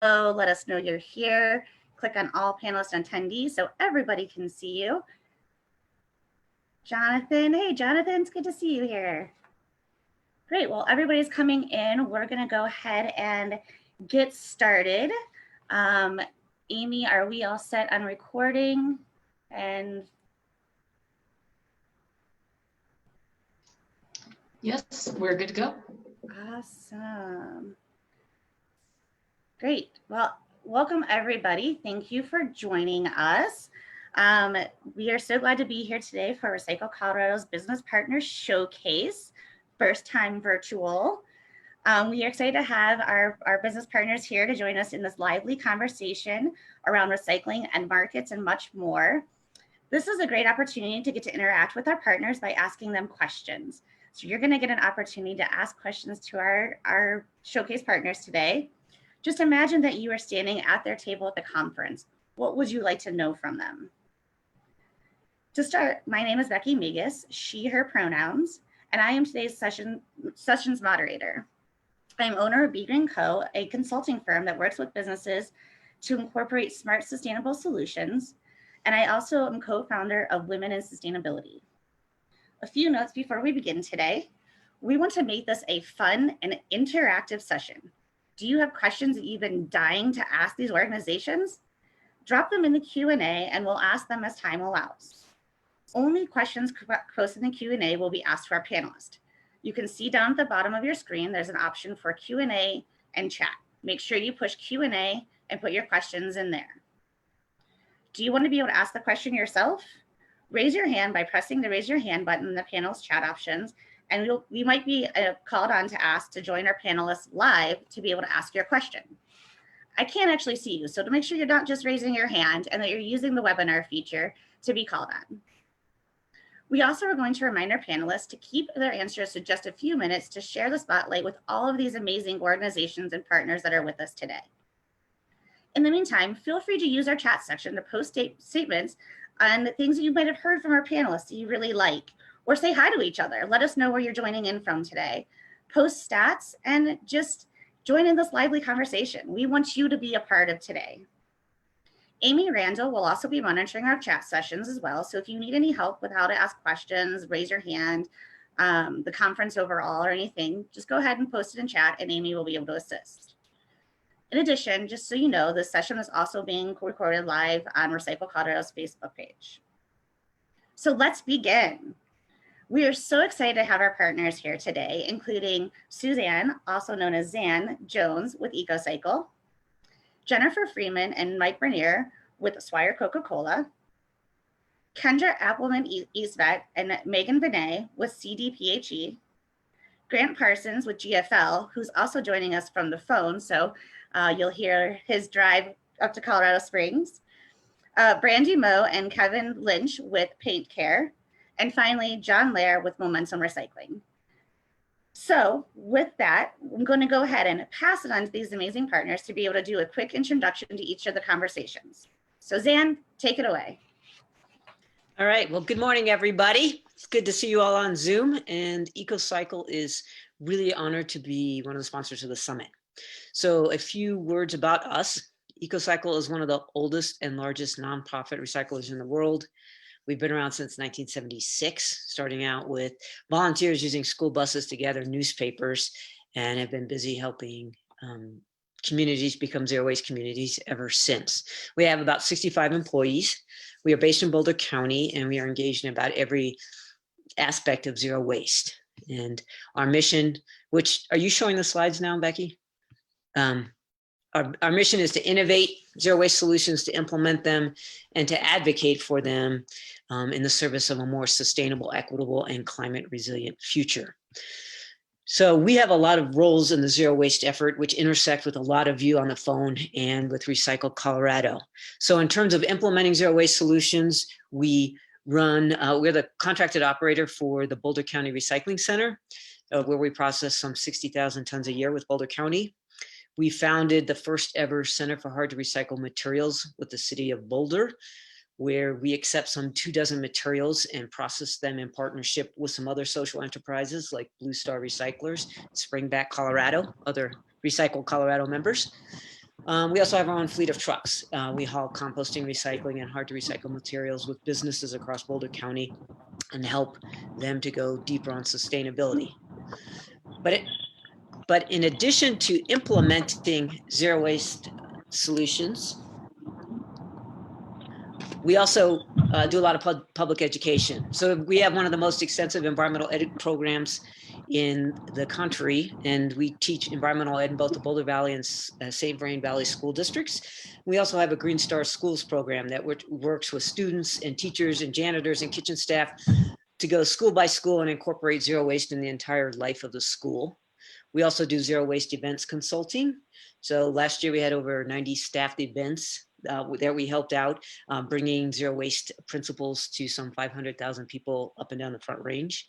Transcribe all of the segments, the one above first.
Let us know you're here. Click on all panelists and attendees so everybody can see you. Jonathan, hey Jonathan, it's good to see you here. Great, well, everybody's coming in. We're gonna go ahead and get started. Amy, are we all set on recording? And yes, we're good to go. Awesome. Great. Well, welcome everybody. Thank you for joining us. We are so glad to be here today for Recycle Colorado's Business Partners Showcase, first time virtual. We are excited to have our business partners here to join us in this lively conversation around recycling and markets and much more. This is a great opportunity to get to interact with our partners by asking them questions. So you're going to get an opportunity to ask questions to our showcase partners today. Just imagine that you are standing at their table at the conference. What would you like to know from them? To start, my name is Becky Migas, she, her pronouns, and I am today's session's moderator. I'm owner of B.Green Co., a consulting firm that works with businesses to incorporate smart, sustainable solutions. And I also am co-founder of Women in Sustainability. A few notes before we begin today. We want to make this a fun and interactive session. Do you have questions that you've been dying to ask these organizations? Drop them in the Q&A and we'll ask them as time allows. Only questions posted in the Q&A will be asked to our panelists. You can see down at the bottom of your screen, there's an option for Q&A and chat. Make sure you push Q&A and put your questions in there. Do you want to be able to ask the question yourself? Raise your hand by pressing the raise your hand button in the panel's chat options, and we might be called on to ask to join our panelists live to be able to ask your question. I can't actually see you, so to make sure you're not just raising your hand and that you're using the webinar feature to be called on. We also are going to remind our panelists to keep their answers to just a few minutes to share the spotlight with all of these amazing organizations and partners that are with us today. In the meantime, feel free to use our chat section to post statements on the things that you might have heard from our panelists that you really like, or say hi to each other. Let us know where you're joining in from today. Post stats and just join in this lively conversation. We want you to be a part of today. Amy Randall will also be monitoring our chat sessions as well. So if you need any help with how to ask questions, raise your hand, the conference overall or anything, just go ahead and post it in chat and Amy will be able to assist. In addition, just so you know, this session is also being recorded live on Recycle Colorado's Facebook page. So let's begin. We are so excited to have our partners here today, including Suzanne, also known as Zan Jones with EcoCycle, Jennifer Freeman and Mike Bernier with Swire Coca-Cola, Kendra Appleman-Eastvet and Megan Vinay with CDPHE, Grant Parsons with GFL, who's also joining us from the phone, so you'll hear his drive up to Colorado Springs, Brandy Moe and Kevin Lynch with PaintCare, and finally, John Lair with Momentum Recycling. So with that, I'm going to go ahead and pass it on to these amazing partners to be able to do a quick introduction to each of the conversations. So Zan, take it away. All right, well, good morning, everybody. It's good to see you all on Zoom, and EcoCycle is really honored to be one of the sponsors of the summit. So a few words about us. EcoCycle is one of the oldest and largest nonprofit recyclers in the world. We've been around since 1976, starting out with volunteers using school buses to gather newspapers, and have been busy helping communities become zero waste communities ever since. We have about 65 employees. We are based in Boulder County, and we are engaged in about every aspect of zero waste. And our mission, which, are you showing the slides now, Becky? Our mission is to innovate zero waste solutions, to implement them, and to advocate for them in the service of a more sustainable, equitable, and climate resilient future. So we have a lot of roles in the zero waste effort, which intersect with a lot of you on the phone and with Recycle Colorado. So in terms of implementing zero waste solutions, we run, we're the contracted operator for the Boulder County Recycling Center, where we process some 60,000 tons a year with Boulder County. We founded the first ever Center for Hard to Recycle Materials with the city of Boulder, where we accept some 24 materials and process them in partnership with some other social enterprises like Blue Star Recyclers, Springback Colorado, other Recycle Colorado members. We also have our own fleet of trucks. We haul composting, recycling, and hard to recycle materials with businesses across Boulder County and help them to go deeper on sustainability. But in addition to implementing zero waste solutions, we also do a lot of public education. So we have one of the most extensive environmental ed programs in the country, and we teach environmental ed in both the Boulder Valley and St. Vrain Valley school districts. We also have a Green Star Schools program that works with students and teachers and janitors and kitchen staff to go school by school and incorporate zero waste in the entire life of the school. We also do zero waste events consulting. So last year we had over 90 staffed events that we helped out, bringing zero waste principles to some 500,000 people up and down the Front Range.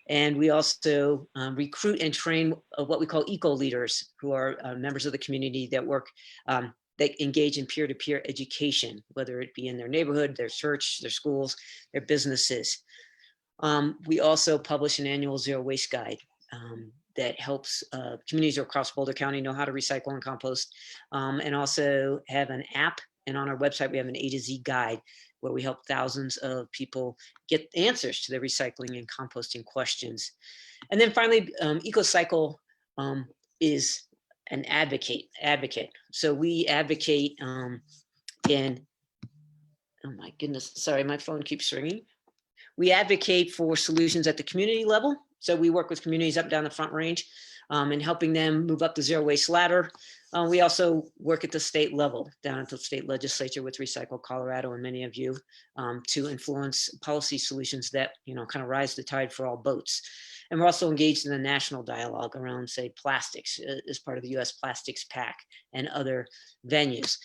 And we also recruit and train what we call eco leaders, who are members of the community that work, that engage in peer-to-peer education, whether it be in their neighborhood, their church, their schools, their businesses. We also publish an annual zero waste guide that helps communities across Boulder County know how to recycle and compost, and also have an app. And on our website, we have an A to Z guide where we help thousands of people get answers to their recycling and composting questions. And then finally, EcoCycle is an advocate. So we advocate in, oh my goodness, sorry, my phone keeps ringing. We advocate for solutions at the community level. So we work with communities up and down the Front Range and helping them move up the zero waste ladder. We also work at the state level, down at the state legislature with Recycle Colorado and many of you, to influence policy solutions that, kind of rise the tide for all boats. And we're also engaged in a national dialogue around, say, plastics as part of the US Plastics Pact and other venues.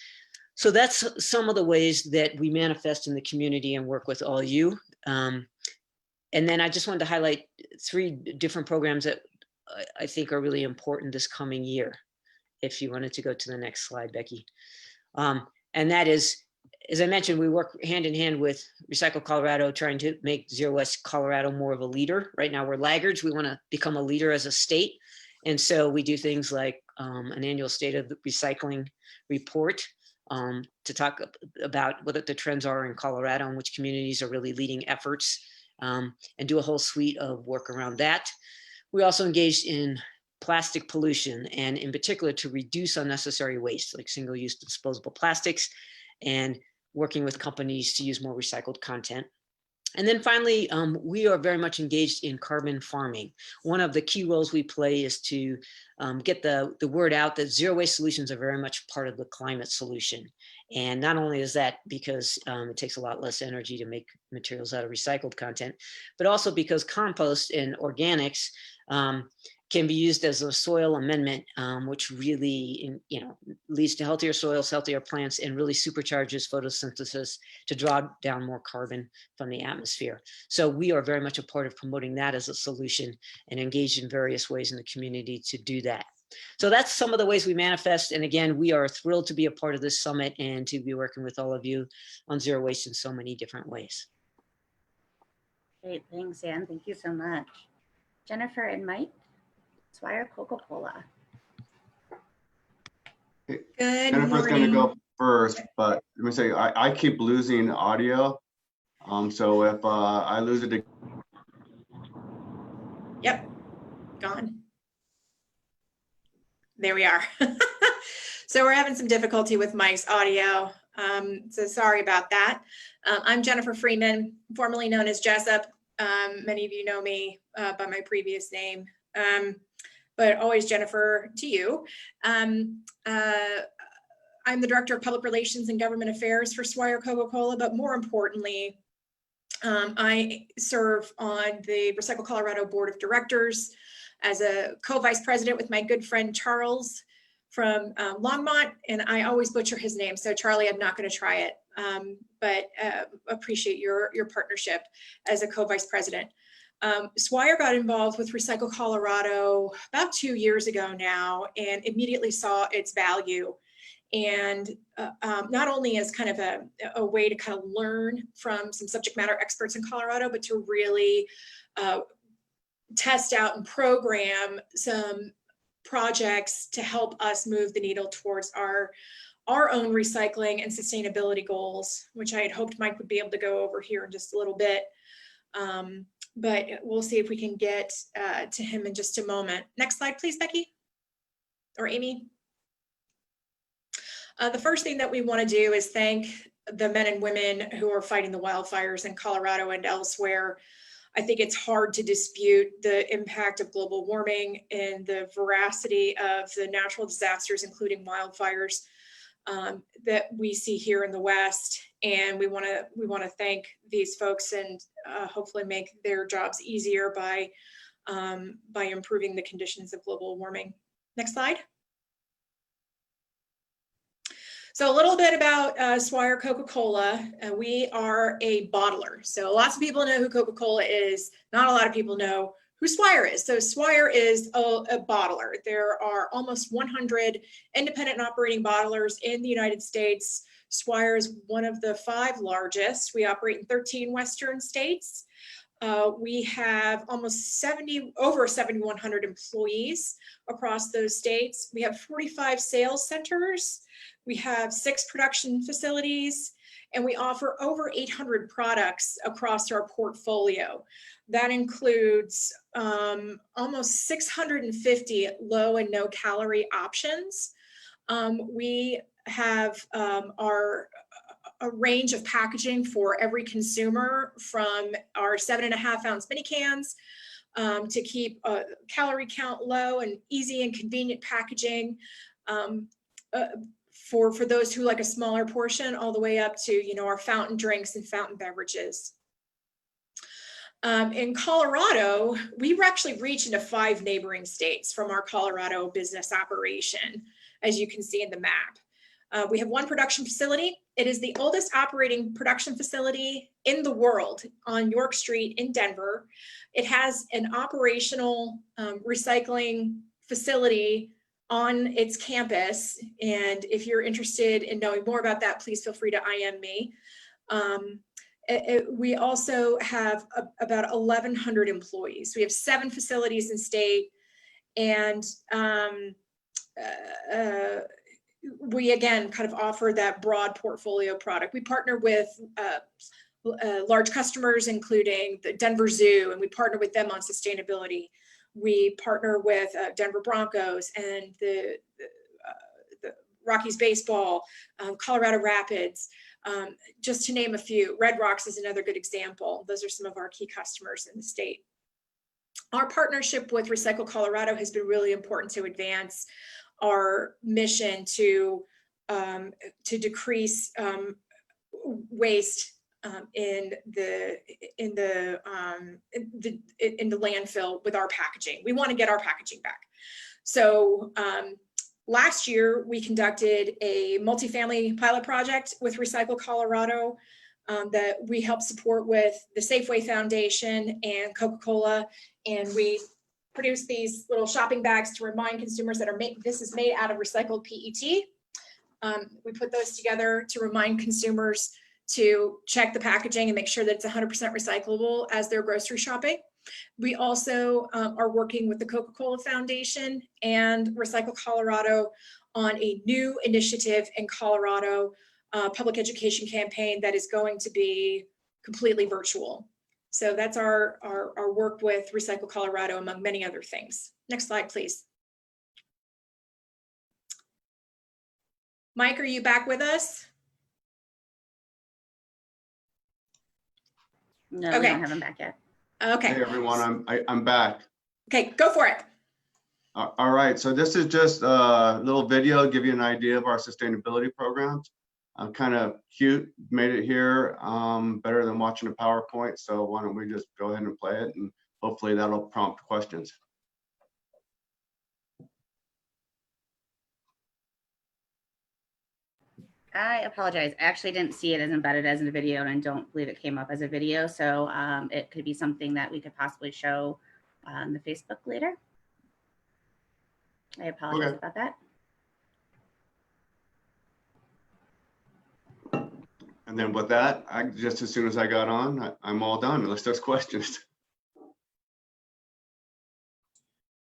So that's some of the ways that we manifest in the community and work with all you. And then I just wanted to highlight 3 different programs that I think are really important this coming year. If you wanted to go to the next slide, Becky. And that is, as I mentioned, we work hand in hand with Recycle Colorado, trying to make Zero Waste Colorado more of a leader. Right now we're laggards. We want to become a leader as a state. And so we do things like an annual state of the recycling report to talk about what the trends are in Colorado and which communities are really leading efforts, and do a whole suite of work around that. We also engaged in plastic pollution, and in particular to reduce unnecessary waste like single-use disposable plastics, and working with companies to use more recycled content. And then finally, we are very much engaged in carbon farming. One of the key roles we play is to get the word out that zero waste solutions are very much part of the climate solution. And not only is that because it takes a lot less energy to make materials out of recycled content, but also because compost and organics can be used as a soil amendment, which really, leads to healthier soils, healthier plants, and really supercharges photosynthesis to draw down more carbon from the atmosphere. So we are very much a part of promoting that as a solution and engaged in various ways in the community to do that. So that's some of the ways we manifest. And again, we are thrilled to be a part of this summit and to be working with all of you on zero waste in so many different ways. Great, thanks, Anne. Thank you so much. Jennifer and Mike, Swire Coca-Cola. Good Jennifer's going to go first, but let me say, I keep losing audio. So if I lose it. Yep, gone. There we are. So we're having some difficulty with Mike's audio. So sorry about that. I'm Jennifer Freeman, formerly known as Jessup. Many of you know me by my previous name, but always Jennifer to you. I'm the Director of Public Relations and Government Affairs for Swire Coca-Cola, but more importantly, I serve on the Recycle Colorado Board of Directors as a co-vice president with my good friend Charles from Longmont, and I always butcher his name. So Charlie, I'm not going to try it, but appreciate your partnership as a co-vice president. Swire got involved with Recycle Colorado about 2 years ago now, and immediately saw its value. And not only as kind of a way to kind of learn from some subject matter experts in Colorado, but to really test out and program some projects to help us move the needle towards our own recycling and sustainability goals, which I had hoped Mike would be able to go over here in just a little bit. But we'll see if we can get to him in just a moment. Next slide, please, Becky or Amy. The first thing that we want to do is thank the men and women who are fighting the wildfires in Colorado and elsewhere. I think it's hard to dispute the impact of global warming and the veracity of the natural disasters, including wildfires, that we see here in the West. And we want to thank these folks and hopefully make their jobs easier by improving the conditions of global warming. Next slide. So a little bit about Swire Coca-Cola. We are a bottler. So lots of people know who Coca-Cola is. Not a lot of people know who Swire is. So Swire is a bottler. There are almost 100 independent and operating bottlers in the United States. Swire is one of the 5 largest. We operate in 13 Western states. We have almost over 7,100 employees across those states. We have 45 sales centers. We have 6 production facilities, and we offer over 800 products across our portfolio. That includes almost 650 low and no calorie options. We have a range of packaging for every consumer, from our 7.5 ounce mini cans to keep calorie count low and easy and convenient packaging for those who like a smaller portion, all the way up to, you know, our fountain drinks and fountain beverages. In Colorado, we actually reach into 5 neighboring states from our Colorado business operation, as you can see in the map. We have 1 production facility. It is the oldest operating production facility in the world on York Street in Denver. It has an operational recycling facility on its campus. And if you're interested in knowing more about that, please feel free to IM me. We also have about 1,100 employees. We have 7 facilities in state, and we again kind of offer that broad portfolio product. We partner with large customers, including the Denver Zoo, and we partner with them on sustainability. We partner with Denver Broncos and the Rockies baseball, Colorado Rapids, just to name a few. Red Rocks is another good example. Those are some of our key customers in the state. Our partnership with Recycle Colorado has been really important to advance our mission to decrease waste in the landfill with our packaging. We want to get our packaging back. So last year we conducted a multifamily pilot project with Recycle Colorado that we helped support with the Safeway Foundation and Coca-Cola, and we produced these little shopping bags to remind consumers that this is made out of recycled PET. We put those together to remind consumers to check the packaging and make sure that it's 100% recyclable as they're grocery shopping. We also are working with the Coca-Cola Foundation and Recycle Colorado on a new initiative in Colorado, public education campaign that is going to be completely virtual. So that's our work with Recycle Colorado, among many other things. Next slide, please. Mike, are you back with us? No, Okay. we don't have him back yet. Okay. Hey everyone, I'm back. Okay, go for it. All right, so this is just a little video, give you an idea of our sustainability programs. Kind of cute, made it here, better than watching a PowerPoint. So why don't we just go ahead and play it, and hopefully that'll prompt questions. I apologize. I actually didn't see it as embedded as a video, and I don't believe it came up as a video. So it could be something that we could possibly show on the Facebook later. I apologize about that. And then with that, just as soon as I got on, I'm all done unless there's questions.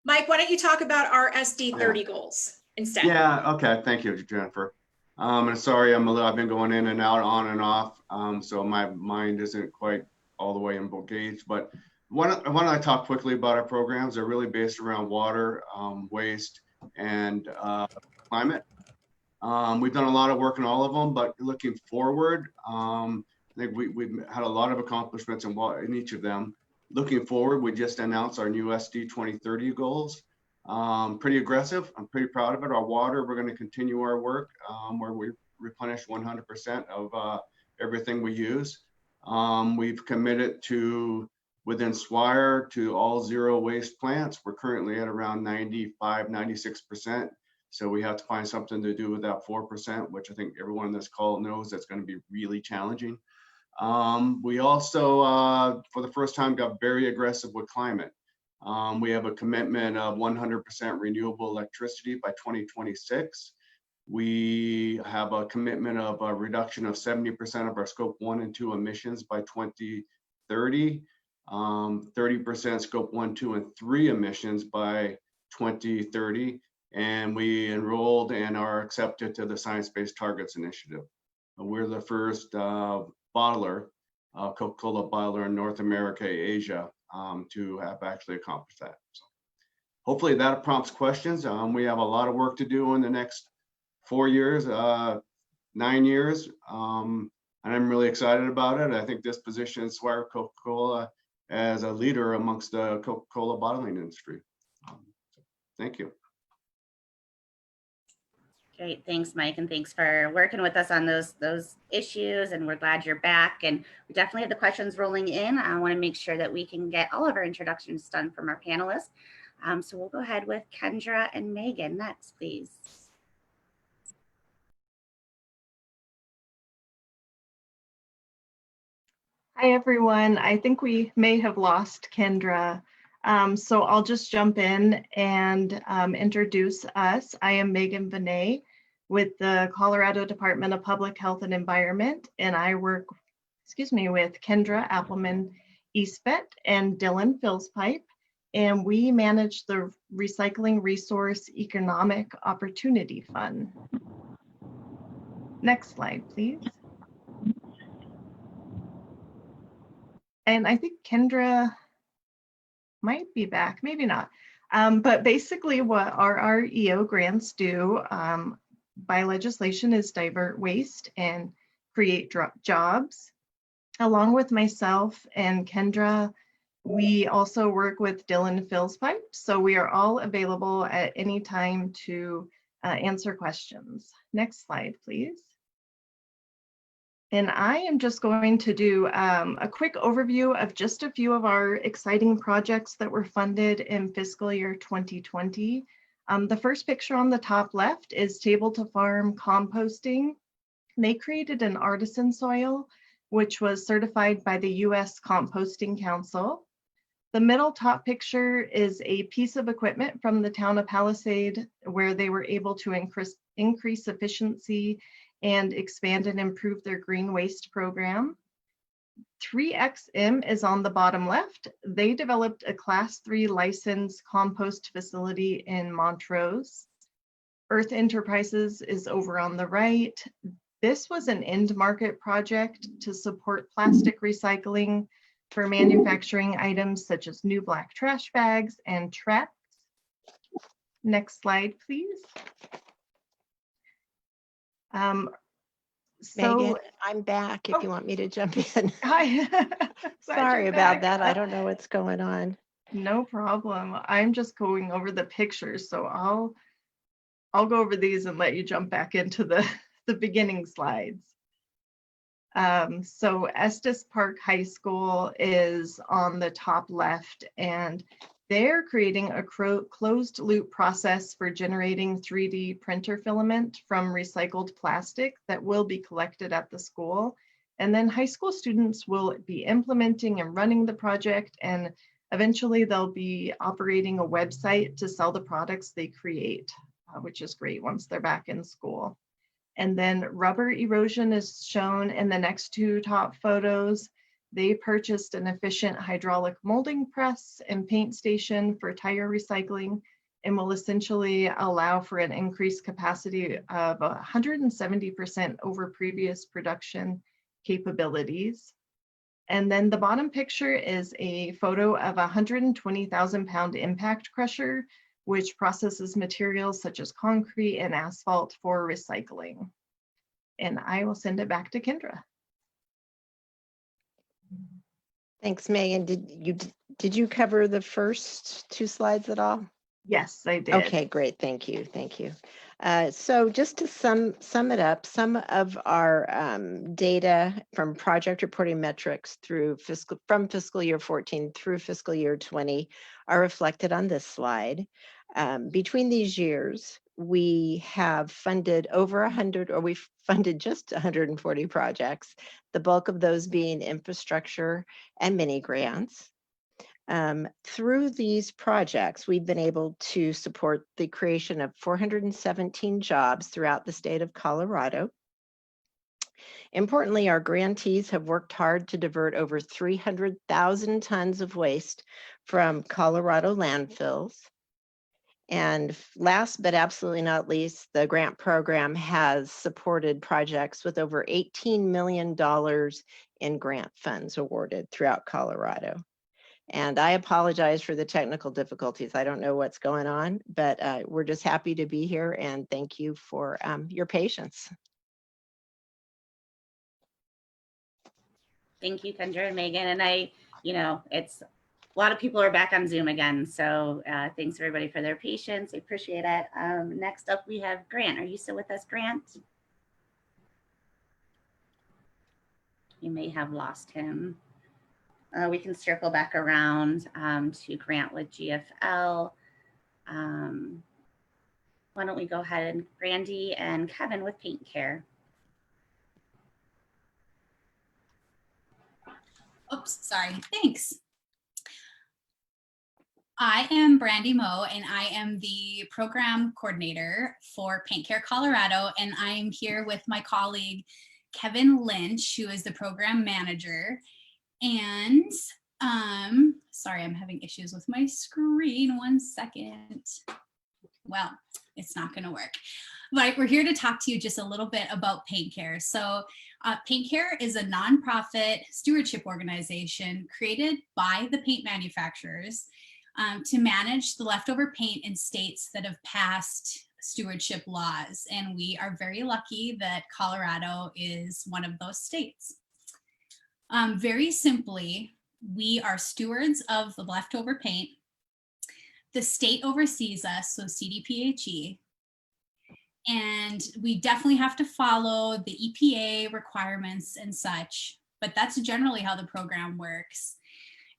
Mike, why don't you talk about our SD30 goals instead. Yeah, okay, thank you, Jennifer. And sorry, I've been going in and out, on and off, so my mind isn't quite all the way engaged. But why don't I talk quickly about our programs? They're really based around water, waste, and climate. We've done a lot of work in all of them, but looking forward, I think we've had a lot of accomplishments in each of them. Looking forward, we just announced our new SD 2030 goals. Pretty aggressive. I'm pretty proud of it. Our water, we're going to continue our work where we replenish 100% of everything we use. We've committed to, within Swire, to all zero waste plants. We're currently at around 95, 96%. So we have to find something to do with that 4%, which I think everyone on this call knows that's going to be really challenging. We also, for the first time, got very aggressive with climate. We have a commitment of 100% renewable electricity by 2026. We have a commitment of a reduction of 70% of our scope 1 and 2 emissions by 2030, 30% scope 1, 2, and 3 emissions by 2030. And we enrolled and are accepted to the Science Based Targets Initiative. We're the first bottler, Coca-Cola bottler in North America, Asia, to have actually accomplished that. So hopefully that prompts questions. We have a lot of work to do in the next 4 years, 9 years, and I'm really excited about it. I think this positions Swire Coca-Cola as a leader amongst the Coca-Cola bottling industry. Thank you. Great, thanks, Mike, and thanks for working with us on those issues. And we're glad you're back. And we definitely have the questions rolling in. I want to make sure that we can get all of our introductions done from our panelists. So we'll go ahead with Kendra and Megan next, please. Hi, everyone. I think we may have lost Kendra. So I'll just jump in and introduce us. I am Megan Vinay with the Colorado Department of Public Health and Environment, and I work, with Kendra Appleman Eastbet and Dylan Philspipe, and we manage the Recycling Resource Economic Opportunity Fund. Next slide, please. And I think Kendra might be back, maybe not. But basically what our EO grants do by legislation is divert waste and create jobs. Along with myself and Kendra, we also work with Dylan Philspipe. So we are all available at any time to answer questions. Next slide, please. And I am just going to do a quick overview of just a few of our exciting projects that were funded in fiscal year 2020. The first picture on the top left is Table to Farm Composting. They created an artisan soil, which was certified by the U.S. Composting Council. The middle top picture is a piece of equipment from the town of Palisade, where they were able to increase efficiency and expand and improve their green waste program. 3XM is on the bottom left. They developed a Class 3 licensed compost facility in Montrose. Earth Enterprises is over on the right. This was an end market project to support plastic recycling for manufacturing items such as new black trash bags and traps. Next slide, please. Megan, I'm back if you want me to jump in. Hi. Sorry about that. I don't know what's going on. No problem. I'm just going over the pictures, so I'll go over these and let you jump back into the beginning slides. So Estes Park High School is on the top left, and they're creating a closed loop process for generating 3D printer filament from recycled plastic that will be collected at the school. And then high school students will be implementing and running the project, and eventually they'll be operating a website to sell the products they create, which is great once they're back in school. And then rubber erosion is shown in the next two top photos. They purchased an efficient hydraulic molding press and paint station for tire recycling, and will essentially allow for an increased capacity of 170% over previous production capabilities. And then the bottom picture is a photo of a 120,000 pound impact crusher, which processes materials such as concrete and asphalt for recycling. And I will send it back to Kendra. Thanks, Megan. Did you cover the first 2 slides at all? Yes, I did. Okay, great. Thank you. Thank you. So just to sum it up, some of our data from project reporting metrics from fiscal year 14 through fiscal year 20 are reflected on this slide. Between these years, we have funded over 100, or we've funded just 140 projects, the bulk of those being infrastructure and mini grants. Through these projects, we've been able to support the creation of 417 jobs throughout the state of Colorado. Importantly, our grantees have worked hard to divert over 300,000 tons of waste from Colorado landfills. And last but absolutely not least, the grant program has supported projects with over $18 million in grant funds awarded throughout Colorado. And I apologize for the technical difficulties. I don't know what's going on, but we're just happy to be here, and thank you for your patience. Thank you, Kendra and Megan. And it's a lot of people are back on Zoom again. So thanks everybody for their patience. I appreciate it. Next up, we have Grant. Are you still with us, Grant? You may have lost him. We can circle back around to Grant with GFL. Why don't we go ahead and Randy and Kevin with PaintCare. Oops, sorry, thanks. I am Brandy Moe, and I am the program coordinator for PaintCare Colorado, and I am here with my colleague, Kevin Lynch, who is the program manager. And sorry, I'm having issues with my screen. 1 second. Well, it's not going to work. But we're here to talk to you just a little bit about PaintCare. So PaintCare is a nonprofit stewardship organization created by the paint manufacturers to manage the leftover paint in states that have passed stewardship laws. And we are very lucky that Colorado is one of those states. Very simply, we are stewards of the leftover paint. The state oversees us, so CDPHE, and we definitely have to follow the EPA requirements and such, but that's generally how the program works.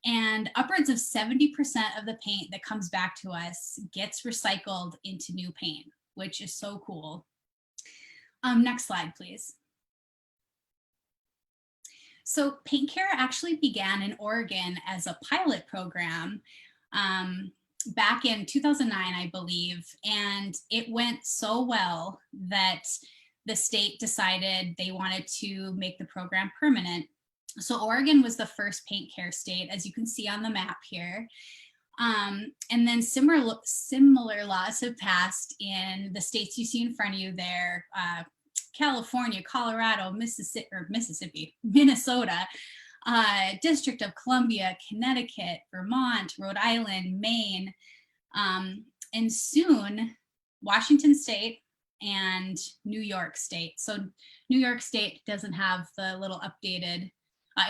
And upwards of 70% of the paint that comes back to us gets recycled into new paint, which is so cool. Next slide, please. So PaintCare actually began in Oregon as a pilot program back in 2009, I believe, and it went so well that the state decided they wanted to make the program permanent. So Oregon was the first PaintCare state, as you can see on the map here. And then similar laws have passed in the states you see in front of you there, California, Colorado, Mississippi, Minnesota, District of Columbia, Connecticut, Vermont, Rhode Island, Maine, and soon Washington State and New York State. So New York State doesn't have the little updated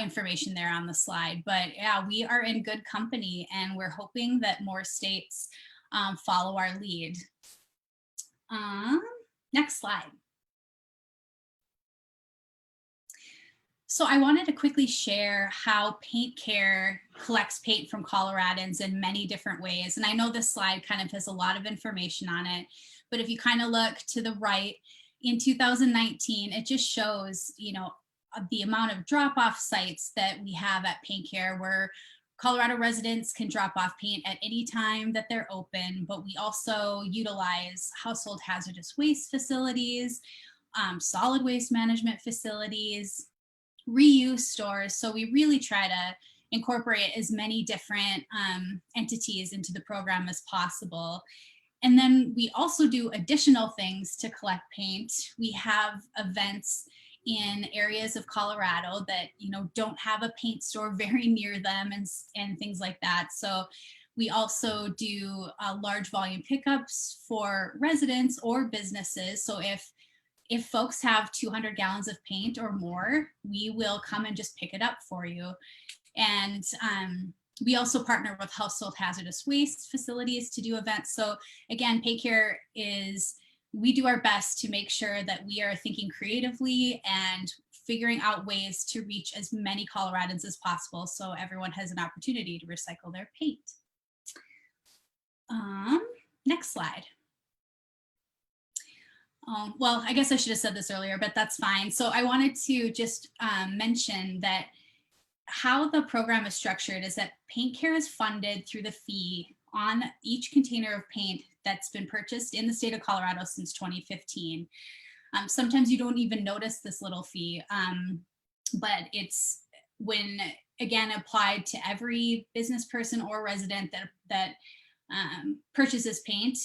information there on the slide, but yeah, we are in good company, and we're hoping that more states follow our lead. Next slide. So I wanted to quickly share how PaintCare collects paint from Coloradans in many different ways. And I know this slide kind of has a lot of information on it, but if you kind of look to the right, in 2019, it just shows, the amount of drop-off sites that we have at PaintCare, where Colorado residents can drop off paint at any time that they're open, but we also utilize household hazardous waste facilities, solid waste management facilities, reuse stores. So we really try to incorporate as many different entities into the program as possible. And then we also do additional things to collect paint. We have events in areas of Colorado that, you know, don't have a paint store very near them and things like that. So we also do large volume pickups for residents or businesses. So if folks have 200 gallons of paint or more, we will come and just pick it up for you. And we also partner with household hazardous waste facilities to do events. So again, PaintCare we do our best to make sure that we are thinking creatively and figuring out ways to reach as many Coloradans as possible so everyone has an opportunity to recycle their paint. Next slide. Well, I guess I should have said this earlier, but that's fine. So I wanted to just mention that how the program is structured is that PaintCare is funded through the fee on each container of paint that's been purchased in the state of Colorado since 2015. Sometimes you don't even notice this little fee, but it's when, again, applied to every business person or resident that purchases paint,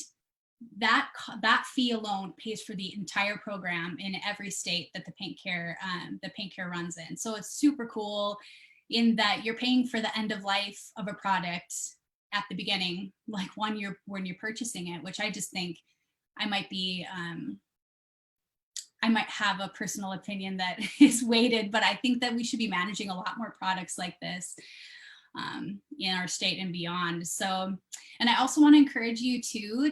that fee alone pays for the entire program in every state that the PaintCare runs in. So it's super cool in that you're paying for the end of life of a product at the beginning, like when you're purchasing it, which I just think I might have a personal opinion that is weighted, but I think that we should be managing a lot more products like this in our state and beyond. So, and I also want to encourage you to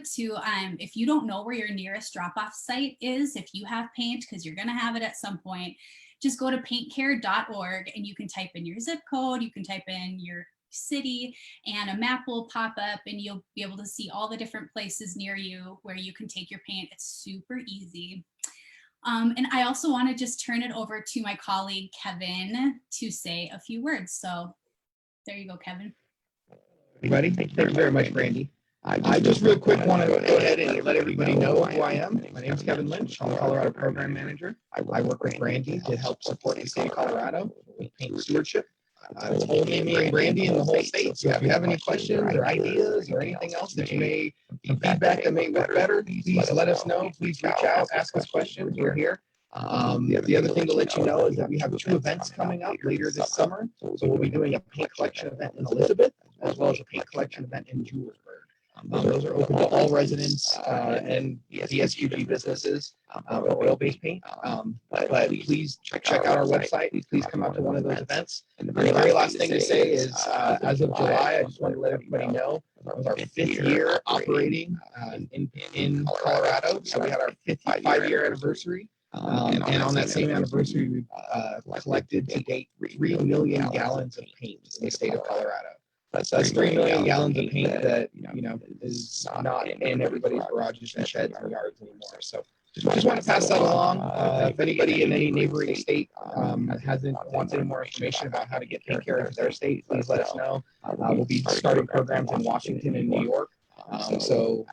if you don't know where your nearest drop-off site is, if you have paint, because you're going to have it at some point, just go to paintcare.org and you can type in your zip code, you can type in your city, and a map will pop up and you'll be able to see all the different places near you where you can take your paint. It's super easy. And I also want to just turn it over to my colleague, Kevin, to say a few words. So there you go, Kevin. Everybody, thank you very much, Brandy. I just real quick want to go ahead and let everybody know who I am. My name is Kevin Lynch. I'm the Colorado Program Manager. I work with Brandy to help support the state of Colorado with paint stewardship. It's only me and Brandy in the whole state. So if you have any questions or ideas or anything else that you may, some feedback that may work better, please let us know. Please reach out, ask us questions. We're here. The other thing to let you know is that we have 2 events coming up later this summer. So we'll be doing a paint collection event in Elizabeth, as well as a paint collection event in Julesburg. Those are open to all residents and DSUG businesses with oil-based paint. But please check out our website. Please come out to one of those events. And the very last thing to say is, as of July, I just want to let everybody know it was our 5th year operating in Colorado. So we had our 5-year anniversary. And on that same anniversary, we've collected to date 3 million gallons of paint in the state of Colorado. That's 3 million gallons of paint that, you know, is not in everybody's garages and sheds and yards anymore. So just want to pass that along. If anybody in any neighboring state wants any more information about how to get PaintCare into their state, please let us know. We'll be starting programs in Washington and New York. So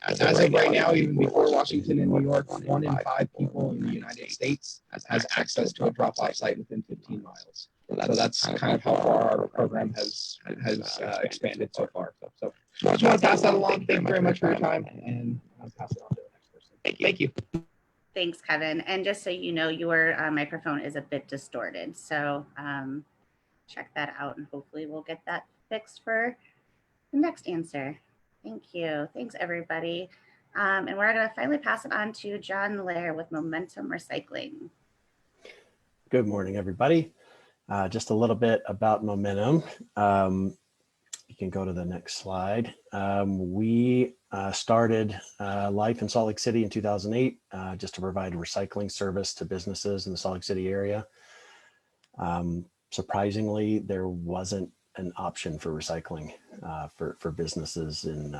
as of right now, even before Washington and New York, 1 in 5 people in the United States has access to a drop-off site within 15 miles. So that's kind of how far our program has expanded so far. So I just want to pass that along. Thank you very much for your time, and I'll pass it on to the next person. Thank you. Thanks, Kevin. And just so you know, your microphone is a bit distorted. So check that out and hopefully we'll get that fixed for the next answer. Thank you. Thanks, everybody. And we're going to finally pass it on to John Lair with Momentum Recycling. Good morning, everybody. Just a little bit about Momentum. You can go to the next slide. We started life in Salt Lake City in 2008 just to provide a recycling service to businesses in the Salt Lake City area. Surprisingly, there wasn't an option for recycling for businesses in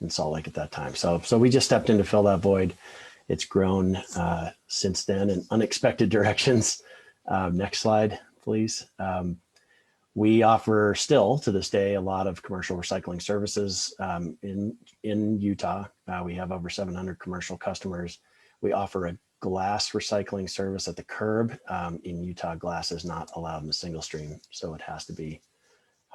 Salt Lake at that time. So we just stepped in to fill that void. It's grown since then in unexpected directions. Next slide, please. We offer still to this day a lot of commercial recycling services in Utah. We have over 700 commercial customers. We offer a glass recycling service at the curb. In Utah, glass is not allowed in the single stream, so it has to be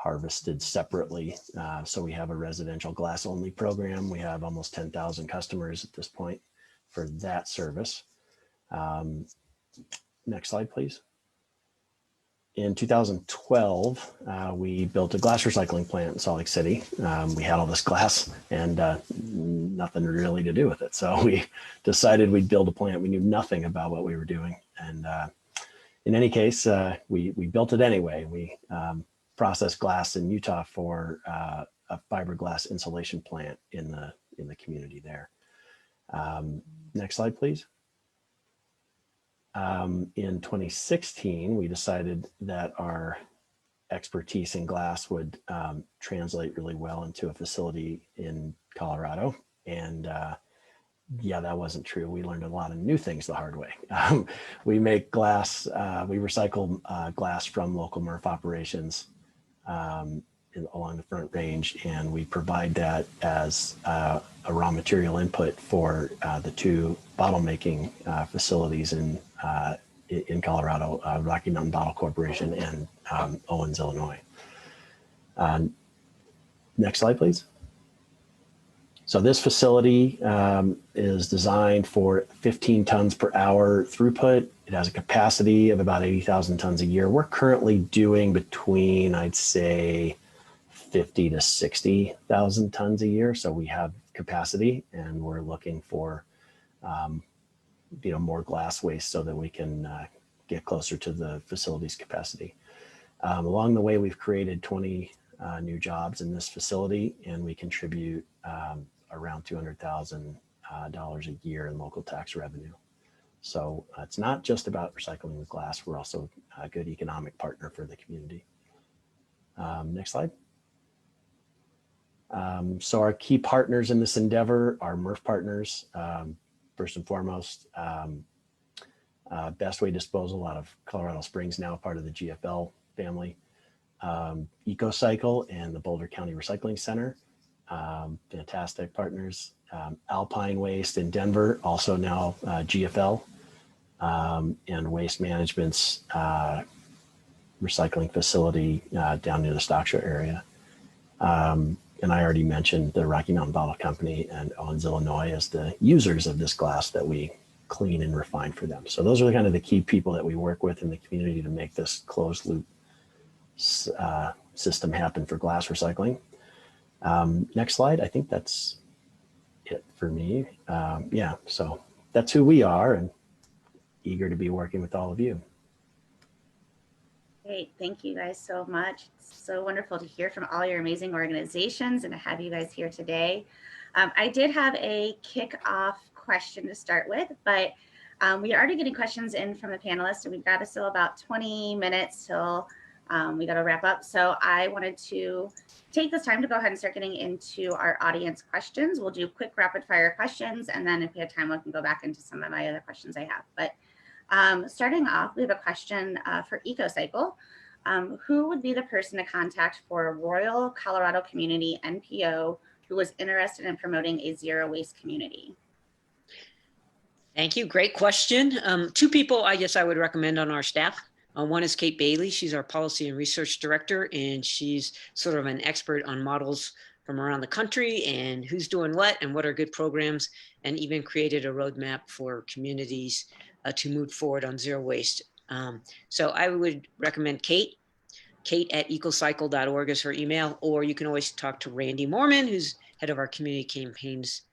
harvested separately. So we have a residential glass only program. We have almost 10,000 customers at this point for that service. Next slide, please. In 2012, we built a glass recycling plant in Salt Lake City. We had all this glass and nothing really to do with it. So we decided we'd build a plant. We knew nothing about what we were doing. And in any case, we built it anyway. We processed glass in Utah for a fiberglass insulation plant in the community there. Next slide, please. In 2016, we decided that our expertise in glass would translate really well into a facility in Colorado. And yeah, that wasn't true. We learned a lot of new things the hard way. We make glass, we recycle glass from local MRF operations along the Front Range, and we provide that as a raw material input for the two bottle making facilities in Colorado, Rocky Mountain Bottle Corporation and Owens, Illinois. Next slide, please. So this facility is designed for 15 tons per hour throughput. It has a capacity of about 80,000 tons a year. We're currently doing between, I'd say, 50 to 60,000 tons a year. So we have capacity, and we're looking for more glass waste so that we can get closer to the facility's capacity. Along the way, we've created 20 new jobs in this facility, and we contribute around $200,000 a year in local tax revenue. So it's not just about recycling the glass. We're also a good economic partner for the community. Next slide. So our key partners in this endeavor are MRF partners. First and foremost, Best Way Disposal out of Colorado Springs, now part of the GFL family. EcoCycle and the Boulder County Recycling Center, fantastic partners. Alpine Waste in Denver, also now GFL, and Waste Management's recycling facility down near the Stockshaw area. And I already mentioned the Rocky Mountain Bottle Company and Owens, Illinois as the users of this glass that we clean and refine for them. So those are kind of the key people that we work with in the community to make this closed loop system happen for glass recycling. Next slide. I think that's it for me. Yeah, so that's who we are, and eager to be working with all of you. Great, thank you guys so much. It's so wonderful to hear from all your amazing organizations and to have you guys here today. I did have a kickoff question to start with, but we are already getting questions in from the panelists, and we've got still about 20 minutes till we got to wrap up. So I wanted to take this time to go ahead and start getting into our audience questions. We'll do quick rapid fire questions, and then if we have time, we can go back into some of my other questions I have. But starting off, we have a question for EcoCycle. Who would be the person to contact for a Royal Colorado Community NPO who was interested in promoting a zero waste community? Thank you. Great question. Two people I guess I would recommend on our staff. One is Kate Bailey. She's our policy and research director, and she's sort of an expert on models from around the country and who's doing what and what are good programs, and even created a roadmap for communities to move forward on zero waste. So I would recommend Kate. Kate at ecocycle.org is her email, or you can always talk to Randy Mormon, who's head of our community campaigns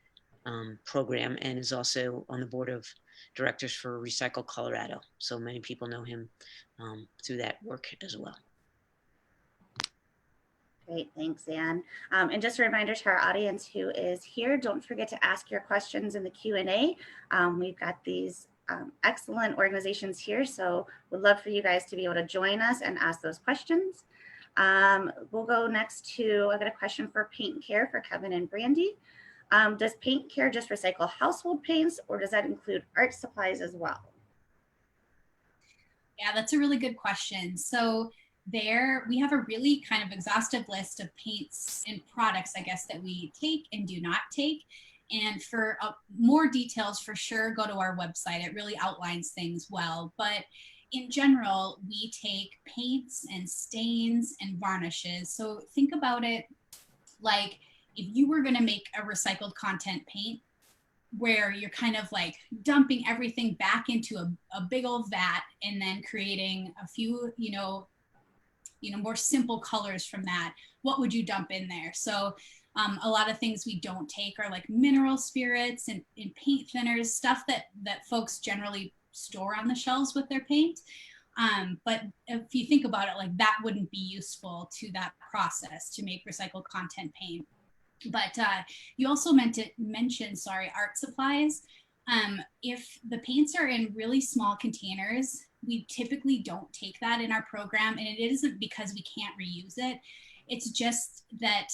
program and is also on the board of directors for Recycle Colorado. So many people know him through that work as well. Great, thanks, Anne. And just a reminder to our audience who is here, don't forget to ask your questions in the Q&A. We've got these excellent organizations here, so we'd love for you guys to be able to join us and ask those questions. We'll go next to, I got a question for PaintCare for Kevin and Brandy. Does PaintCare just recycle household paints, or does that include art supplies as well? Yeah, that's a really good question. So there we have a really kind of exhaustive list of paints and products, I guess, that we take and do not take. And for more details, for sure, go to our website. It really outlines things well. But in general, we take paints and stains and varnishes. So think about it like if you were going to make a recycled content paint, where you're kind of like dumping everything back into a big old vat and then creating a few, more simple colors from that. What would you dump in there? So a lot of things we don't take are like mineral spirits and paint thinners, stuff that folks generally store on the shelves with their paint. But if you think about it, like that wouldn't be useful to that process to make recycled content paint. But you also mentioned art supplies. If the paints are in really small containers, we typically don't take that in our program, and it isn't because we can't reuse it. It's just that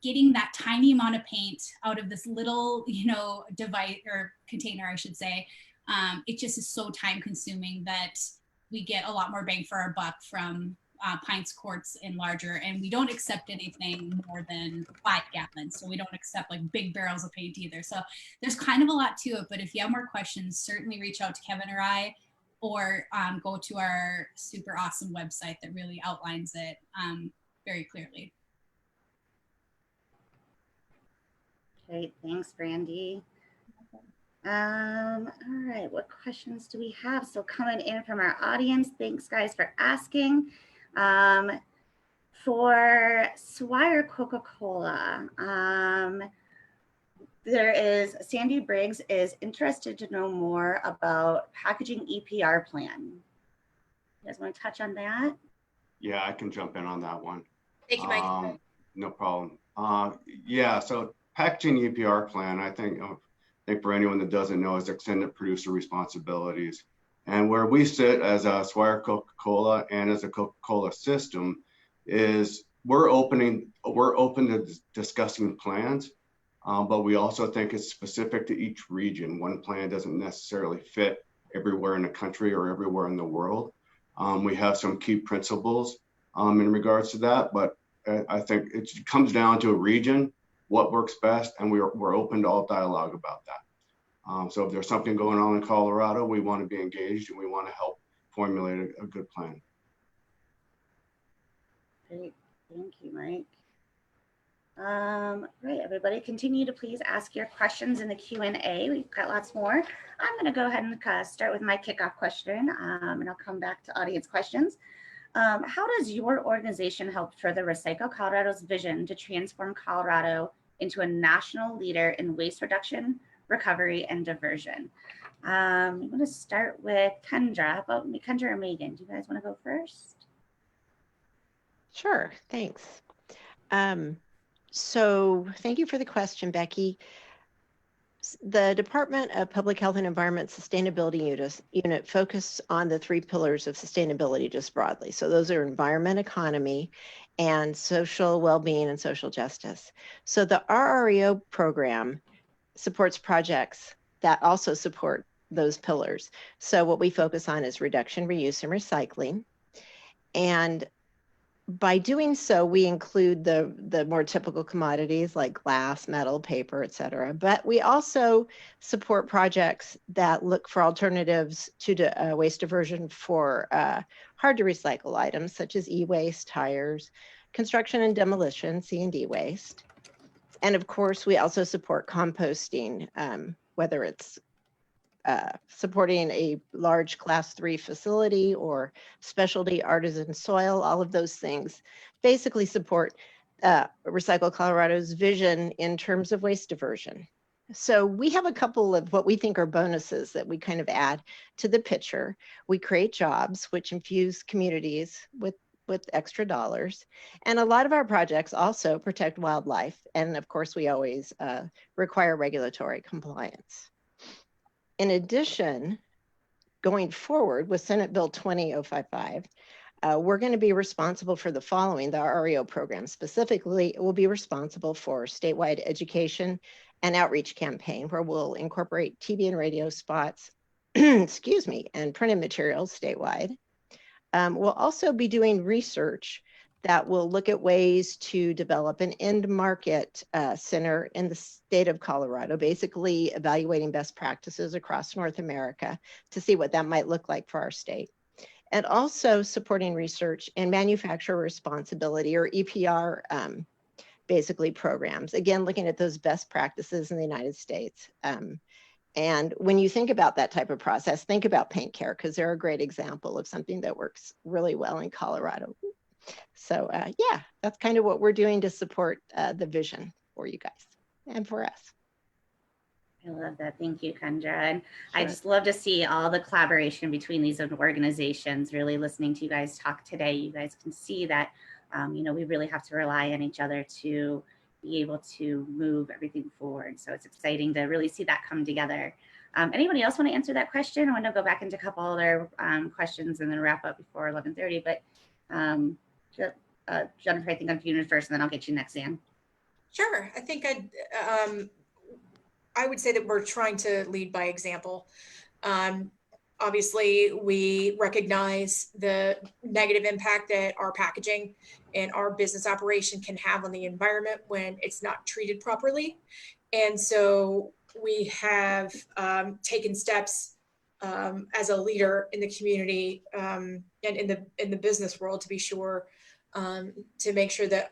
getting that tiny amount of paint out of this little, device or container, I should say, it just is so time consuming that we get a lot more bang for our buck from pints, quarts, and larger, and we don't accept anything more than 5 gallons. So we don't accept like big barrels of paint either. So there's kind of a lot to it, but if you have more questions, certainly reach out to Kevin or I, or go to our super awesome website that really outlines it very clearly. Great, thanks, Brandy. All right, what questions do we have? So coming in from our audience, thanks guys for asking. For Swire Coca-Cola, Sandy Briggs is interested to know more about packaging EPR plan. You guys want to touch on that? Yeah, I can jump in on that one. Thank you, Mike. No problem. Yeah, so packaging EPR plan, I think for anyone that doesn't know, is extended producer responsibilities. And where we sit as a Swire Coca-Cola and as a Coca-Cola system is we're open to discussing plans, but we also think it's specific to each region. One plan doesn't necessarily fit everywhere in the country or everywhere in the world. We have some key principles in regards to that, but I think it comes down to a region, what works best, and we're open to all dialogue about that. So if there's something going on in Colorado, we want to be engaged and we want to help formulate a good plan. Great, thank you, Mike. Right, everybody, continue to please ask your questions in the Q&A. We've got lots more. I'm going to go ahead and start with my kickoff question, and I'll come back to audience questions. How does your organization help further Recycle Colorado's vision to transform Colorado into a national leader in waste reduction, recovery, and diversion? I'm going to start with Kendra. How about Kendra or Megan? Do you guys want to go first? Sure, thanks. So thank you for the question, Becky. The Department of Public Health and Environment Sustainability Unit focus on the 3 pillars of sustainability just broadly. So those are environment, economy, and social well-being and social justice. So the RREO program supports projects that also support those pillars. So what we focus on is reduction, reuse, and recycling. And by doing so, we include the more typical commodities like glass, metal, paper, et cetera. But we also support projects that look for alternatives to waste diversion for hard to recycle items such as e-waste, tires, construction and demolition, C&D waste. And of course, we also support composting, whether it's supporting a large class 3 facility or specialty artisan soil. All of those things basically support Recycle Colorado's vision in terms of waste diversion. So we have a couple of what we think are bonuses that we kind of add to the picture. We create jobs, which infuse communities with extra dollars. And a lot of our projects also protect wildlife. And of course, we always require regulatory compliance. In addition, going forward with Senate Bill 20055, we're going to be responsible for the following. The REO program specifically will be responsible for statewide education and outreach campaign, where we'll incorporate TV and radio spots, excuse me, and printed materials statewide. We'll also be doing research that will look at ways to develop an end market center in the state of Colorado, basically evaluating best practices across North America to see what that might look like for our state. and also supporting research and manufacturer responsibility, or EPR, basically programs. Again, looking at those best practices in the United States. And when you think about that type of process, think about PaintCare, because they're a great example of something that works really well in Colorado. So yeah, that's kind of what we're doing to support the vision for you guys and for us. I love that. Thank you, Kendra. And I Sure. just love to see all the collaboration between these organizations. Really listening to you guys talk today, you guys can see that, you know, we really have to rely on each other to be able to move everything forward. So it's exciting to really see that come together. Anybody else want to answer that question? I want to go back into a couple other questions and then wrap up before 11:30. But Jennifer, I think I'm viewing first, and then I'll get you next, Ann. Sure. I think I would say that we're trying to lead by example. Obviously, we recognize the negative impact that our packaging and our business operation can have on the environment when it's not treated properly. And so we have taken steps as a leader in the community and in the business world, to be sure, to make sure that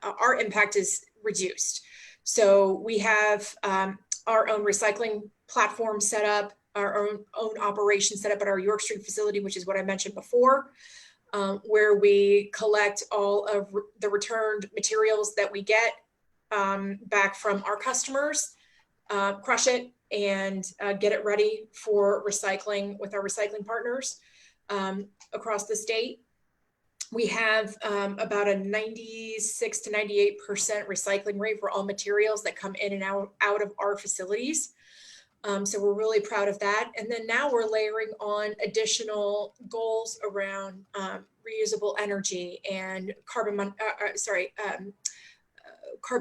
our impact is reduced. So we have our own recycling platform set up, our own operation set up at our York Street facility, which is what I mentioned before, where we collect all of the returned materials that we get back from our customers, crush it, and get it ready for recycling with our recycling partners across the state. We have about a 96 to 98% recycling rate for all materials that come in and out of our facilities. So we're really proud of that. And then now we're layering on additional goals around reusable energy and carbon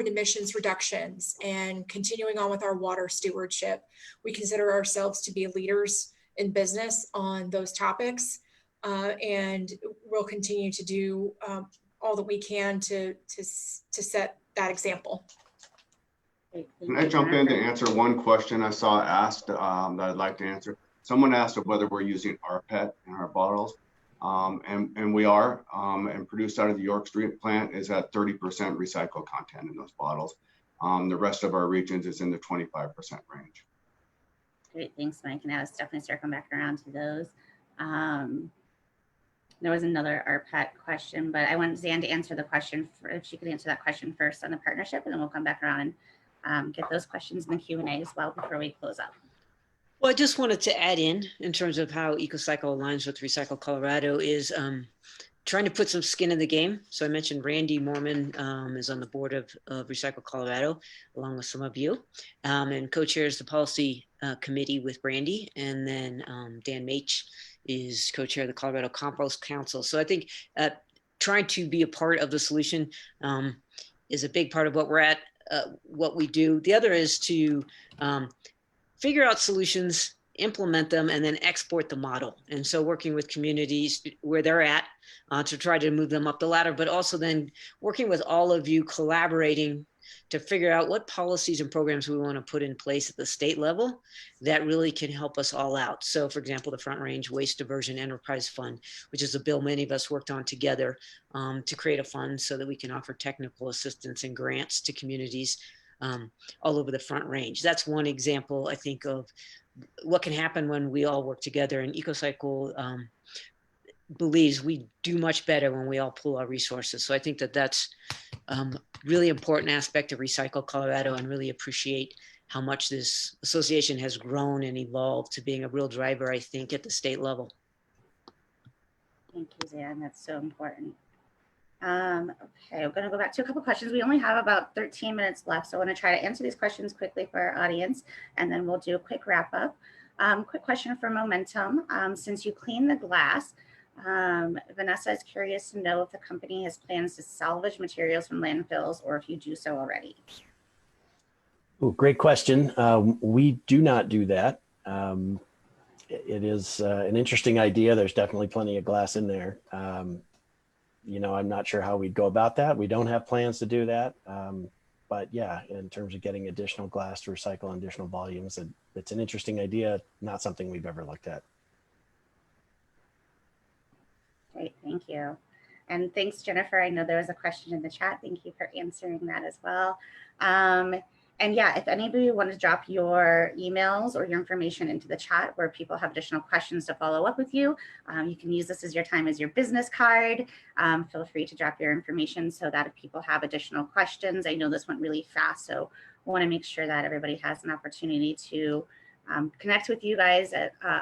emissions reductions, and continuing on with our water stewardship. We consider ourselves to be leaders in business on those topics. And we'll continue to do all that we can to set that example. Can I jump in to answer one question I saw asked that I'd like to answer? Someone asked whether we're using rPET in our bottles, and we are, and produced out of the York Street plant is at 30% recycled content in those bottles. The rest of our regions is in the 25% range. Great, thanks, Mike. And I was definitely circling back around to those. There was another rPET question, but I want Zan to answer the question, if she could answer that question first on the partnership, and then we'll come back around and get those questions in the Q&A as well before we close up. Well, I just wanted to add in terms of how EcoCycle aligns with Recycle Colorado is trying to put some skin in the game. So I mentioned Randy Mormon is on the board of Recycle Colorado, along with some of you, and co-chairs the policy committee with Randy. And then Dan Mach is co-chair of the Colorado Compost Council. So I think trying to be a part of the solution is a big part of what we're at, what we do. The other is to figure out solutions, implement them, and then export the model. And so working with communities where they're at to try to move them up the ladder, but also then working with all of you, collaborating to figure out what policies and programs we want to put in place at the state level that really can help us all out. So for example, the Front Range Waste Diversion Enterprise Fund, which is a bill many of us worked on together to create a fund so that we can offer technical assistance and grants to communities all over the Front Range. That's one example, I think, of what can happen when we all work together. And EcoCycle believes we do much better when we all pool our resources. So I think that that's really important aspect of Recycle Colorado, and really appreciate how much this association has grown and evolved to being a real driver, I think, at the state level. Thank you, Zan. That's so important. Okay, I'm going to go back to a couple questions. We only have about 13 minutes left, so I want to try to answer these questions quickly for our audience, and then we'll do a quick wrap up. Quick question for Momentum. Since you clean the glass, Vanessa is curious to know if the company has plans to salvage materials from landfills, or if you do so already. Ooh, great question. We do not do that. It is an interesting idea. There's definitely plenty of glass in there. You know, I'm not sure how we'd go about that. We don't have plans to do that. But yeah, in terms of getting additional glass to recycle in additional volumes, it's an interesting idea, not something we've ever looked at. Thank you. And thanks, Jennifer. I know there was a question in the chat. Thank you for answering that as well. And yeah, if anybody wanted to drop your emails or your information into the chat where people have additional questions to follow up with you, you can use this as your time as your business card. Feel free to drop your information so that if people have additional questions, I know this went really fast, so I want to make sure that everybody has an opportunity to connect with you guys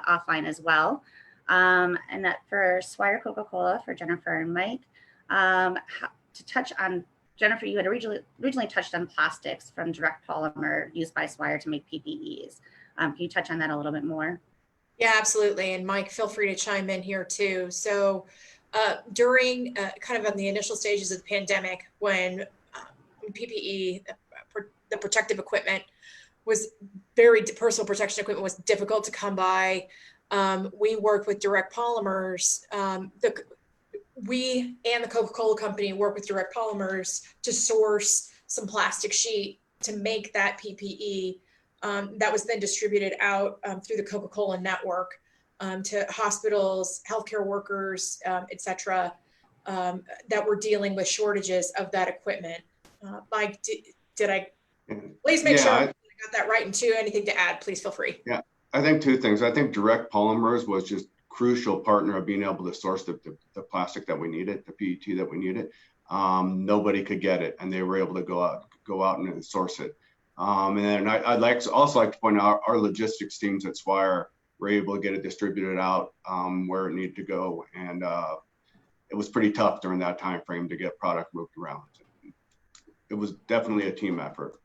offline as well. And that for Swire Coca-Cola, for Jennifer and Mike, to touch on, Jennifer, you had originally touched on plastics from direct polymer used by Swire to make PPEs. Can you touch on that a little bit more? Yeah, absolutely. And Mike, feel free to chime in here too. So during kind of on the initial stages of the pandemic, when PPE, the protective equipment was personal protection equipment was difficult to come by. We worked with direct polymers. We and the Coca-Cola company work with direct polymers to source some plastic sheet to make that PPE that was then distributed out through the Coca-Cola network to hospitals, healthcare workers, et cetera, that were dealing with shortages of that equipment. Mike, did I please make sure I got that right? And two, anything to add, please feel free. Yeah, I think two things. I think direct polymers was just crucial partner of being able to source the plastic that we needed, the PET that we needed. Nobody could get it, and they were able to go out and source it. And then I'd also like to point out our logistics teams at Swire were able to get it distributed out where it needed to go, and it was pretty tough during that time frame to get product moved around. It was definitely a team effort.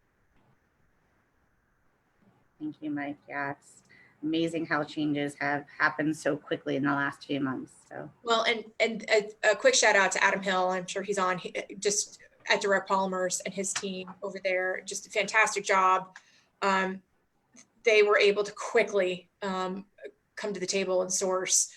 Thank you, Mike. Yeah, it's amazing how changes have happened so quickly in the last few months. So well, and a quick shout out to Adam Hill. I'm sure he's on just at Direct Polymers and his team over there. Just a fantastic job. They were able to quickly come to the table and source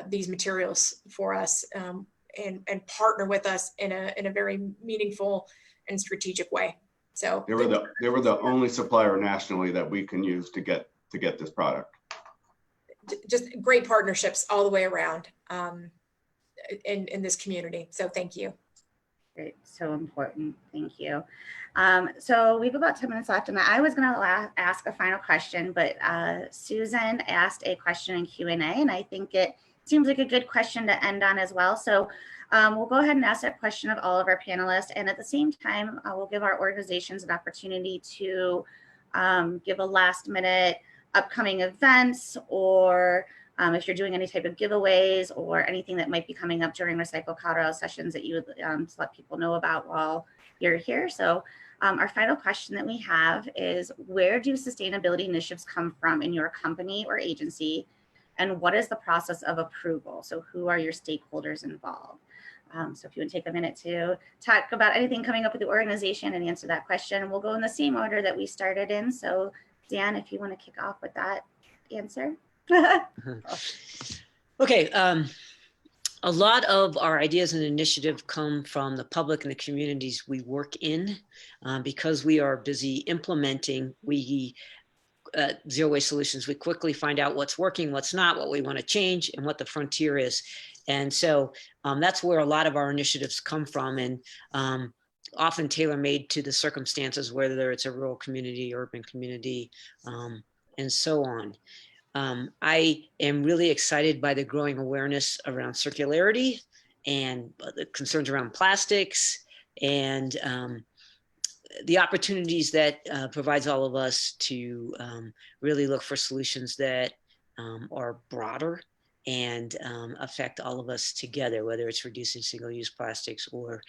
these materials for us and partner with us in a very meaningful and strategic way. So they were the only supplier nationally that we can use to get this product. Just great partnerships all the way around in this community. So thank you. Great, so important. Thank you. So we have about 10 minutes left, and I was going to ask a final question, but Susan asked a question in Q&A, and I think it seems like a good question to end on as well. So we'll go ahead and ask that question of all of our panelists, and at the same time, we'll give our organizations an opportunity to give a last minute upcoming events, or if you're doing any type of giveaways or anything that might be coming up during Recycle Colorado sessions that you would let people know about while you're here. So our final question that we have is, where do sustainability initiatives come from in your company or agency? And what is the process of approval? So who are your stakeholders involved? So if you would take a minute to talk about anything coming up with the organization and answer that question, we'll go in the same order that we started in. So Dan, if you want to kick off with that answer. Okay. A lot of our ideas and initiatives come from the public and the communities we work in. Because we are busy implementing zero waste solutions, we quickly find out what's working, what's not, what we want to change, and what the frontier is. And so that's where a lot of our initiatives come from, and often tailor-made to the circumstances, whether it's a rural community, urban community, and so on. I am really excited by the growing awareness around circularity and the concerns around plastics, and the opportunities that provides all of us to really look for solutions that are broader and affect all of us together, whether it's reducing single-use plastics or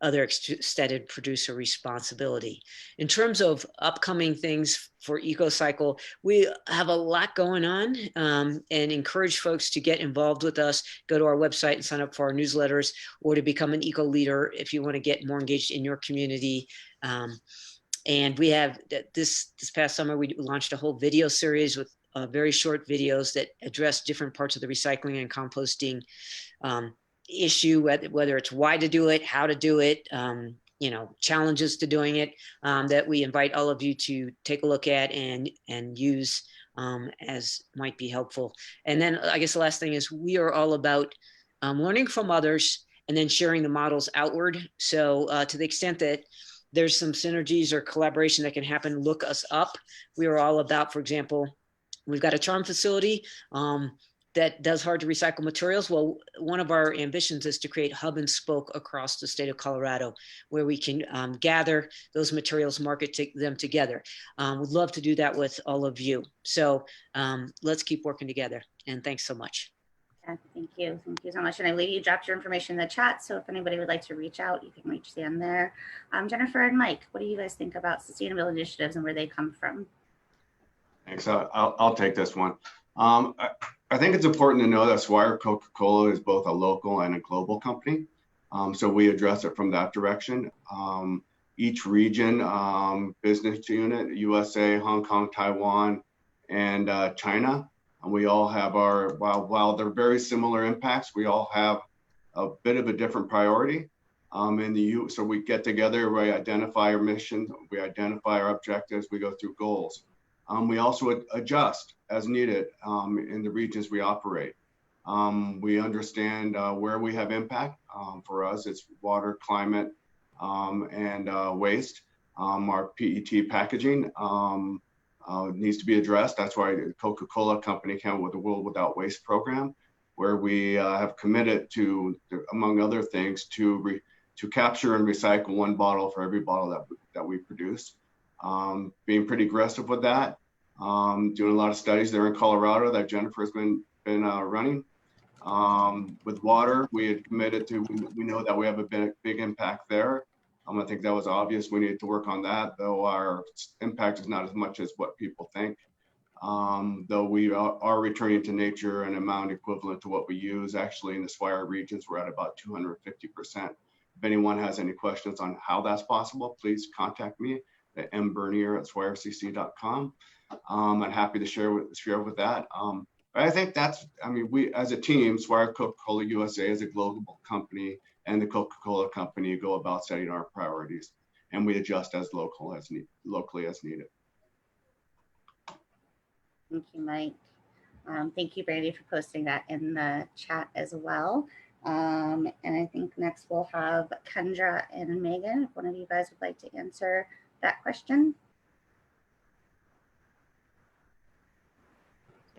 other extended producer responsibility. In terms of upcoming things for EcoCycle, we have a lot going on, and encourage folks to get involved with us. Go to our website and sign up for our newsletters, or to become an eco leader if you want to get more engaged in your community. And we have this past summer, we launched a whole video series with very short videos that address different parts of the recycling and composting issue, whether it's why to do it, how to do it, challenges to doing it, that we invite all of you to take a look at and use as might be helpful. And then I guess the last thing is, we are all about learning from others, and then sharing the models outward. So to the extent that there's some synergies or collaboration that can happen, look us up. We are all about, for example, we've got a charm facility that does hard to recycle materials. Well, one of our ambitions is to create hub and spoke across the state of Colorado where we can gather those materials, market them together. We'd love to do that with all of you. So let's keep working together. And thanks so much. Yeah, thank you. Thank you so much. And I believe you dropped your information in the chat. So if anybody would like to reach out, you can reach them there. Jennifer and Mike, what do you guys think about sustainable initiatives and where they come from? Thanks. I'll take this one. I think it's important to know that Swire Coca-Cola is both a local and a global company. So we address it from that direction. Each region, business unit, USA, Hong Kong, Taiwan, and China, and we all have our, while they're very similar impacts, we all have a bit of a different priority. So we get together, we identify our mission, we identify our objectives, we go through goals. We also adjust as needed in the regions we operate. We understand where we have impact. For us, it's water, climate, and waste. Our PET packaging needs to be addressed. That's why the Coca-Cola company came up with the World Without Waste program, where we have committed to, among other things, to capture and recycle 1 bottle for every bottle that we produce. Being pretty aggressive with that. Doing a lot of studies there in Colorado that Jennifer's been running. With water, we had committed to, we know that we have a big impact there. I think that was obvious. We need to work on that, though our impact is not as much as what people think. Though we are returning to nature an amount equivalent to what we use. Actually, in the Swire regions, we're at about 250%. If anyone has any questions on how that's possible, please contact me at mbernier@swirecc.com. I'm happy to share with that. But I think that's, we as a team, Swire Coca-Cola USA is a global company, and the Coca-Cola company go about setting our priorities, and we adjust as locally as needed. Thank you, Mike. Thank you, Brandy, for posting that in the chat as well. And I think next we'll have Kendra and Megan, if one of you guys would like to answer that question.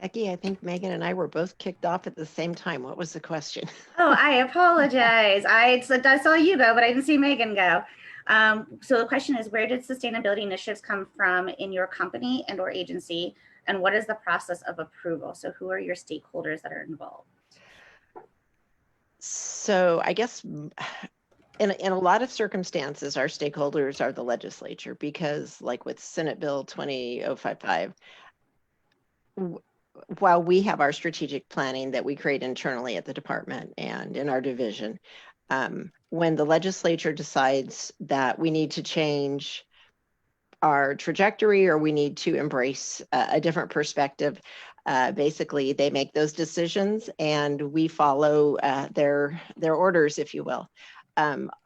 Becky, I think Megan and I were both kicked off at the same time. What was the question? Oh, I apologize. I saw you go, but I didn't see Megan go. So the question is, where did sustainability initiatives come from in your company and or agency? And what is the process of approval? So who are your stakeholders that are involved? So I guess in a lot of circumstances, our stakeholders are the legislature, because like with Senate Bill 20055, while we have our strategic planning that we create internally at the department and in our division, when the legislature decides that we need to change our trajectory or we need to embrace a different perspective, basically they make those decisions and we follow their orders, if you will.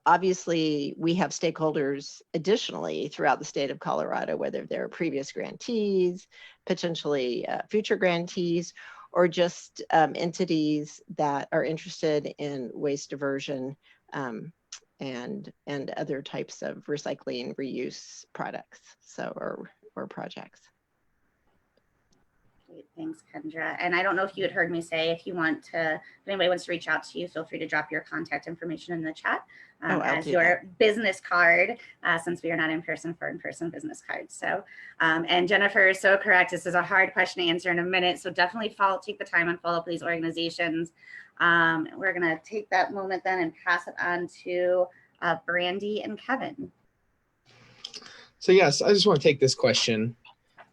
Obviously, we have stakeholders additionally throughout the state of Colorado, whether they're previous grantees, potentially future grantees, or just entities that are interested in waste diversion and other types of recycling reuse products, or projects. Great, thanks, Kendra. And I don't know if you had heard me say, if anybody wants to reach out to you, feel free to drop your contact information in the chat as your business card, since we are not in person for in-person business cards. So, and Jennifer is so correct. This is a hard question to answer in a minute. So definitely take the time and follow up with these organizations. We're gonna take that moment then and pass it on to Brandy and Kevin. So yes, I just want to take this question.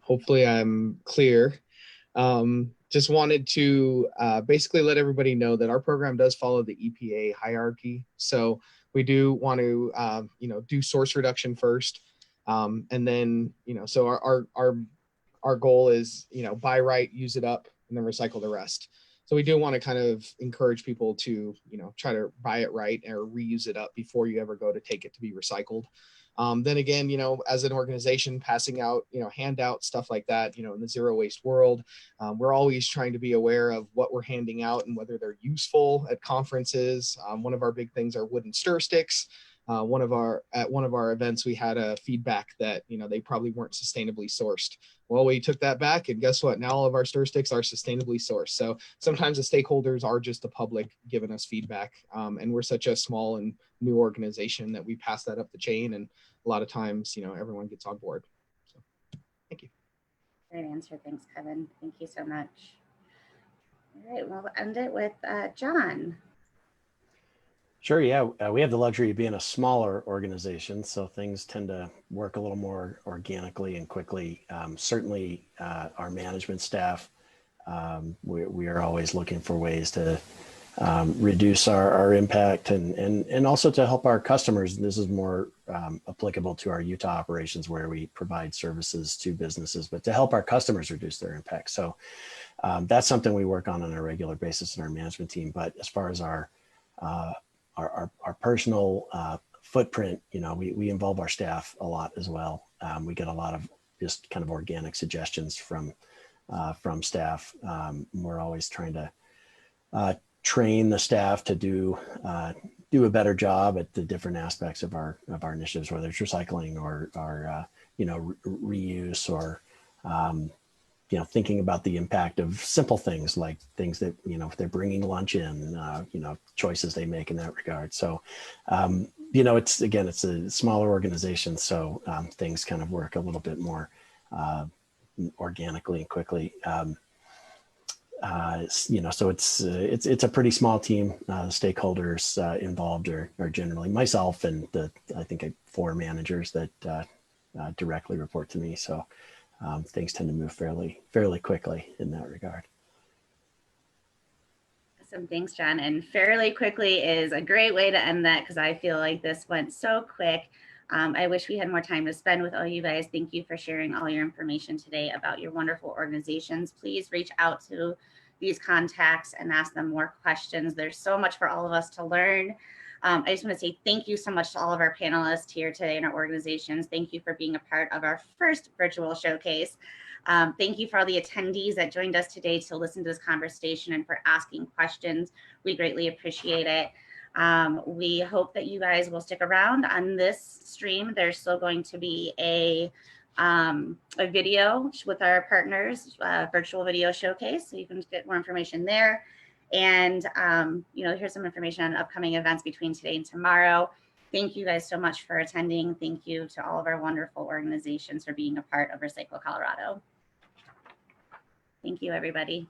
Hopefully I'm clear. Just wanted to basically let everybody know that our program does follow the EPA hierarchy. So we do want to, do source reduction first. And then, so our goal is, buy right, use it up, and then recycle the rest. So we do want to kind of encourage people to, try to buy it right or reuse it up before you ever go to take it to be recycled. Then again, as an organization passing out, handouts, stuff like that, in the zero waste world, we're always trying to be aware of what we're handing out and whether they're useful at conferences. One of our big things are wooden stir sticks. At one of our events, we had a feedback that, they probably weren't sustainably sourced. Well, we took that back, and guess what? Now all of our stir sticks are sustainably sourced. So sometimes the stakeholders are just the public giving us feedback. And we're such a small and new organization that we pass that up the chain. And a lot of times, everyone gets on board. So thank you. Great answer. Thanks, Kevin. Thank you so much. All right, we'll end it with John. Sure, yeah. We have the luxury of being a smaller organization, so things tend to work a little more organically and quickly. Certainly, our management staff, we are always looking for ways to reduce our impact and also to help our customers. This is more applicable to our Utah operations where we provide services to businesses, but to help our customers reduce their impact. So that's something we work on a regular basis in our management team. But as far as our personal footprint, we involve our staff a lot as well. We get a lot of just kind of organic suggestions from staff. We're always trying to train the staff to do a better job at the different aspects of our initiatives, whether it's recycling or reuse or thinking about the impact of simple things like things that, if they're bringing lunch in, choices they make in that regard. So, it's a smaller organization. So things kind of work a little bit more organically and quickly. So it's a pretty small team. The stakeholders involved are generally myself and I think 4 managers that directly report to me. So things tend to move fairly quickly in that regard. Awesome. Thanks, John. And fairly quickly is a great way to end that because I feel like this went so quick. I wish we had more time to spend with all you guys. Thank you for sharing all your information today about your wonderful organizations. Please reach out to these contacts and ask them more questions. There's so much for all of us to learn. I just want to say thank you so much to all of our panelists here today in our organizations. Thank you for being a part of our first virtual showcase. Thank you for all the attendees that joined us today to listen to this conversation and for asking questions. We greatly appreciate it. We hope that you guys will stick around on this stream. There's still going to be a video with our partners, virtual video showcase, so you can get more information there. And here's some information on upcoming events between today and tomorrow. Thank you guys so much for attending. Thank you to all of our wonderful organizations for being a part of Recycle Colorado. Thank you, everybody.